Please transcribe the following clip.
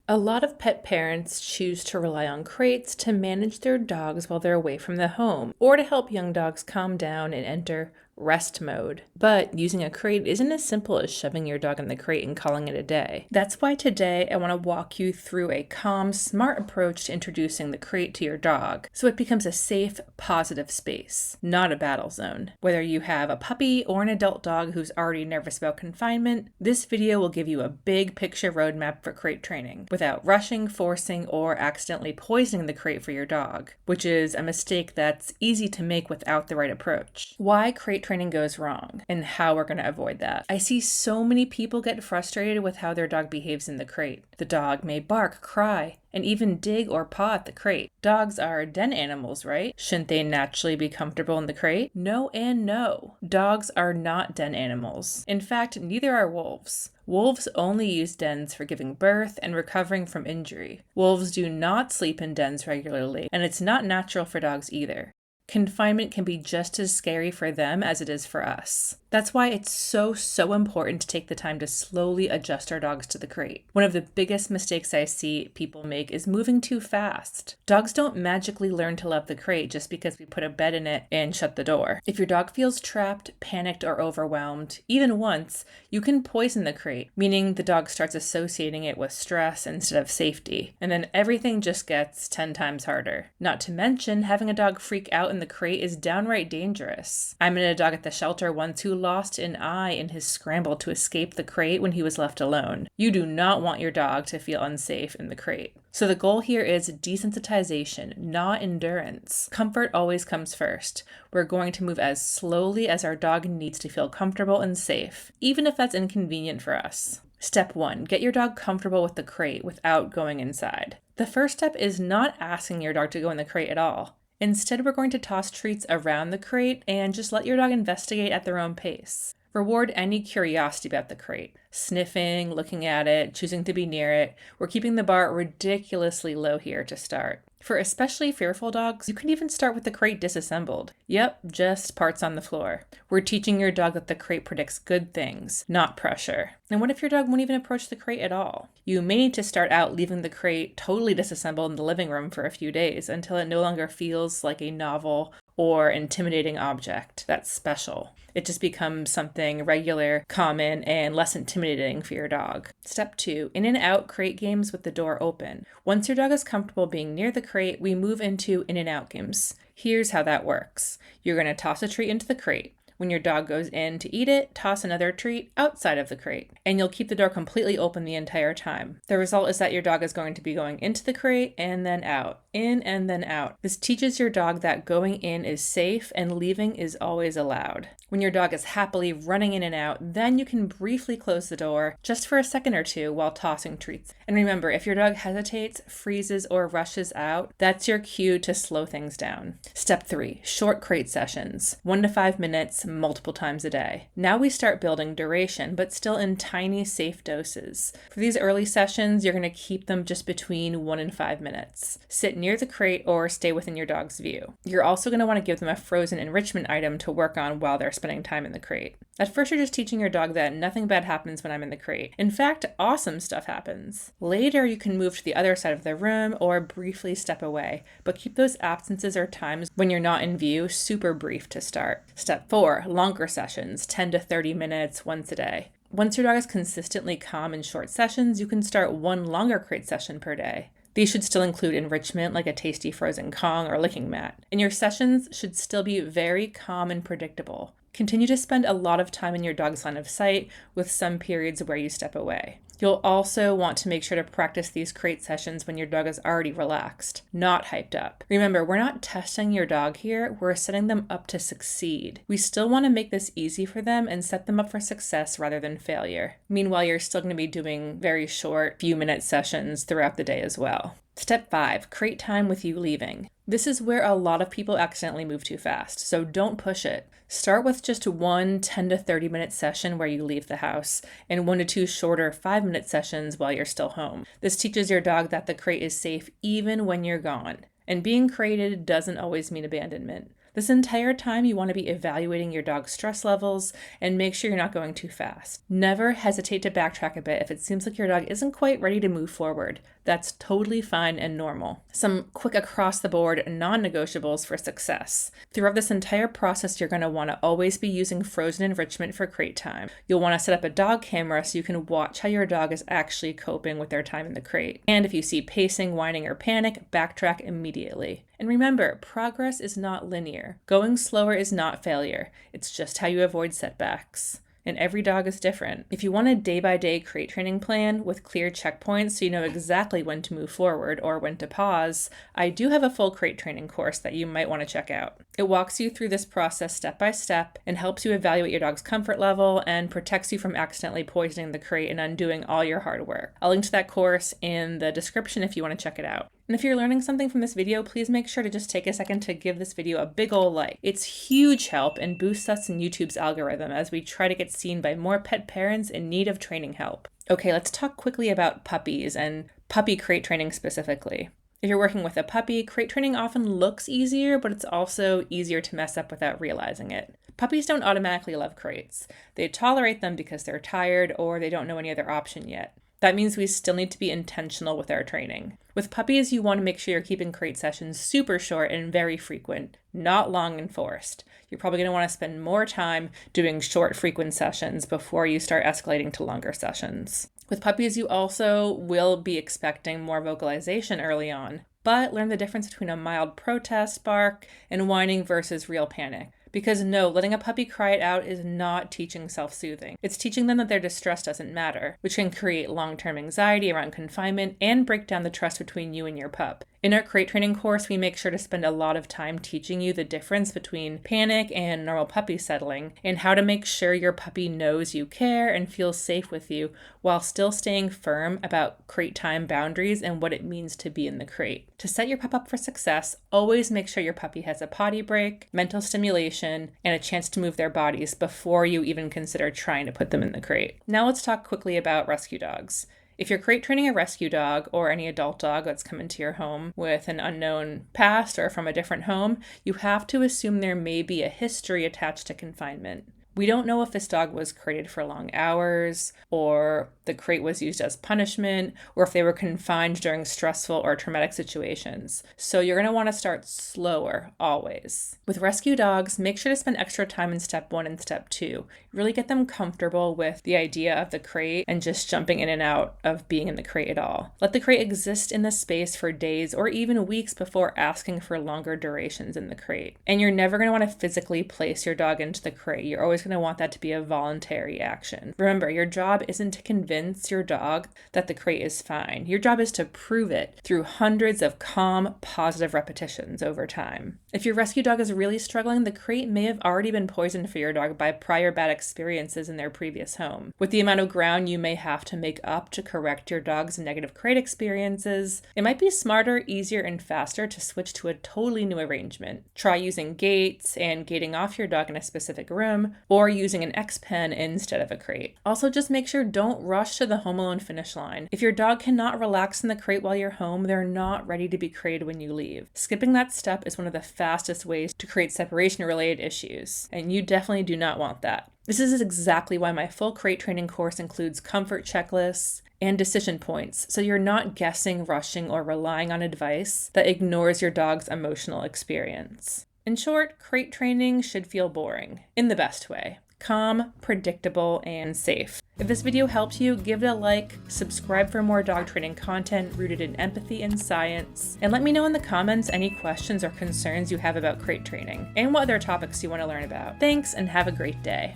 A lot of pet parents choose to rely on crates to manage their dogs while they're away from the home, or to help young dogs calm down and enter rest mode. But using a crate isn't as simple as shoving your dog in the crate and calling it a day. That's why today I want to walk you through a calm, smart approach to introducing the crate to your dog so it becomes a safe, positive space, not a battle zone. Whether you have a puppy or an adult dog who's already nervous about confinement, this video will give you a big picture roadmap for crate training without rushing, forcing, or accidentally poisoning the crate for your dog, which is a mistake that's easy to make without the right approach. Why crate training goes wrong and how we're going to avoid that. I see so many people get frustrated with how their dog behaves in the crate. The dog may bark, cry, and even dig or paw at the crate. Dogs are den animals, right? Shouldn't they naturally be comfortable in the crate? No and no. Dogs are not den animals. In fact, neither are wolves. Wolves only use dens for giving birth and recovering from injury. Wolves do not sleep in dens regularly, and it's not natural for dogs either. Confinement can be just as scary for them as it is for us. That's why it's so important to take the time to slowly adjust our dogs to the crate. One of the biggest mistakes I see people make is moving too fast. Dogs don't magically learn to love the crate just because we put a bed in it and shut the door. If your dog feels trapped, panicked, or overwhelmed, even once, you can poison the crate, meaning the dog starts associating it with stress instead of safety. And then everything just gets 10 times harder. Not to mention, having a dog freak out in the crate is downright dangerous. I met a dog at the shelter once who lost an eye in his scramble to escape the crate when he was left alone. You do not want your dog to feel unsafe in the crate. So the goal here is desensitization, not endurance. Comfort always comes first. We're going to move as slowly as our dog needs to feel comfortable and safe, even if that's inconvenient for us. Step 1. Get your dog comfortable with the crate without going inside. The first step is not asking your dog to go in the crate at all. Instead, we're going to toss treats around the crate and just let your dog investigate at their own pace. Reward any curiosity about the crate. Sniffing, looking at it, choosing to be near it. We're keeping the bar ridiculously low here to start. For especially fearful dogs, you can even start with the crate disassembled. Yep, just parts on the floor. We're teaching your dog that the crate predicts good things, not pressure. And what if your dog won't even approach the crate at all? You may need to start out leaving the crate totally disassembled in the living room for a few days until it no longer feels like a novel or intimidating object that's special. It just becomes something regular, common, and less intimidating for your dog. Step 2, in and out crate games with the door open. Once your dog is comfortable being near the crate, we move into in and out games. Here's how that works. You're going to toss a treat into the crate. When your dog goes in to eat it, toss another treat outside of the crate, and you'll keep the door completely open the entire time. The result is that your dog is going to be going into the crate and then out, in and then out. This teaches your dog that going in is safe and leaving is always allowed. When your dog is happily running in and out, then you can briefly close the door just for a second or two while tossing treats. And remember, if your dog hesitates, freezes, or rushes out, that's your cue to slow things down. Step 3, short crate sessions, 1 to 5 minutes, multiple times a day. Now we start building duration, but still in tiny, safe doses. For these early sessions, you're going to keep them just between 1 and 5 minutes. Sit near the crate or stay within your dog's view. You're also going to want to give them a frozen enrichment item to work on while they're spending time in the crate. At first, you're just teaching your dog that nothing bad happens when I'm in the crate. In fact, awesome stuff happens. Later, you can move to the other side of the room or briefly step away, but keep those absences or times when you're not in view super brief to start. Step 4, longer sessions, 10 to 30 minutes once a day. Once your dog is consistently calm in short sessions, you can start 1 longer crate session per day. These should still include enrichment like a tasty frozen Kong or licking mat. And your sessions should still be very calm and predictable. Continue to spend a lot of time in your dog's line of sight with some periods where you step away. You'll also want to make sure to practice these crate sessions when your dog is already relaxed, not hyped up. Remember, we're not testing your dog here, we're setting them up to succeed. We still want to make this easy for them and set them up for success rather than failure. Meanwhile, you're still going to be doing very short, few-minute sessions throughout the day as well. Step 5, crate time with you leaving. This is where a lot of people accidentally move too fast, so don't push it. Start with just 1 10 to 30 minute session where you leave the house, and 1 to 2 shorter 5-minute sessions while you're still home. This teaches your dog that the crate is safe even when you're gone. And being crated doesn't always mean abandonment. This entire time, you want to be evaluating your dog's stress levels and make sure you're not going too fast. Never hesitate to backtrack a bit if it seems like your dog isn't quite ready to move forward. That's totally fine and normal. Some quick across-the-board non-negotiables for success. Throughout this entire process, you're going to want to always be using frozen enrichment for crate time. You'll want to set up a dog camera so you can watch how your dog is actually coping with their time in the crate. And if you see pacing, whining, or panic, backtrack immediately. And remember, progress is not linear. Going slower is not failure. It's just how you avoid setbacks. And every dog is different. If you want a day-by-day crate training plan with clear checkpoints so you know exactly when to move forward or when to pause, I do have a full crate training course that you might want to check out. It walks you through this process step by step and helps you evaluate your dog's comfort level and protects you from accidentally poisoning the crate and undoing all your hard work. I'll link to that course in the description if you want to check it out. And if you're learning something from this video, please make sure to just take a second to give this video a big ol' like. It's huge help and boosts us in YouTube's algorithm as we try to get seen by more pet parents in need of training help. Okay, let's talk quickly about puppies and puppy crate training specifically. If you're working with a puppy, crate training often looks easier, but it's also easier to mess up without realizing it. Puppies don't automatically love crates. They tolerate them because they're tired or they don't know any other option yet. That means we still need to be intentional with our training. With puppies, you want to make sure you're keeping crate sessions super short and very frequent, not long and forced. You're probably going to want to spend more time doing short, frequent sessions before you start escalating to longer sessions. With puppies, you also will be expecting more vocalization early on, but learn the difference between a mild protest bark and whining versus real panic. Because no, letting a puppy cry it out is not teaching self-soothing. It's teaching them that their distress doesn't matter, which can create long-term anxiety around confinement and break down the trust between you and your pup. In our crate training course, we make sure to spend a lot of time teaching you the difference between panic and normal puppy settling, and how to make sure your puppy knows you care and feels safe with you while still staying firm about crate time boundaries and what it means to be in the crate. To set your pup up for success, always make sure your puppy has a potty break, mental stimulation, and a chance to move their bodies before you even consider trying to put them in the crate. Now let's talk quickly about rescue dogs. If you're crate training a rescue dog or any adult dog that's come into your home with an unknown past or from a different home, you have to assume there may be a history attached to confinement. We don't know if this dog was crated for long hours, or the crate was used as punishment, or if they were confined during stressful or traumatic situations. So you're going to want to start slower, always. With rescue dogs, make sure to spend extra time in step 1 and step 2. Really get them comfortable with the idea of the crate and just jumping in and out of being in the crate at all. Let the crate exist in the space for days or even weeks before asking for longer durations in the crate. And you're never going to want to physically place your dog into the crate. You're always going to want that to be a voluntary action. Remember, your job isn't to convince your dog that the crate is fine. Your job is to prove it through hundreds of calm, positive repetitions over time. If your rescue dog is really struggling, the crate may have already been poisoned for your dog by prior bad experiences in their previous home. With the amount of ground you may have to make up to correct your dog's negative crate experiences, it might be smarter, easier, and faster to switch to a totally new arrangement. Try using gates and gating off your dog in a specific room, or using an X-pen instead of a crate. Also, just make sure don't rush to the home alone finish line. If your dog cannot relax in the crate while you're home, they're not ready to be crated when you leave. Skipping that step is one of the fastest ways to create separation-related issues, and you definitely do not want that. This is exactly why my full crate training course includes comfort checklists and decision points, so you're not guessing, rushing, or relying on advice that ignores your dog's emotional experience. In short, crate training should feel boring, in the best way. Calm, predictable, and safe. If this video helped you, give it a like, subscribe for more dog training content rooted in empathy and science, and let me know in the comments any questions or concerns you have about crate training, and what other topics you want to learn about. Thanks, and have a great day.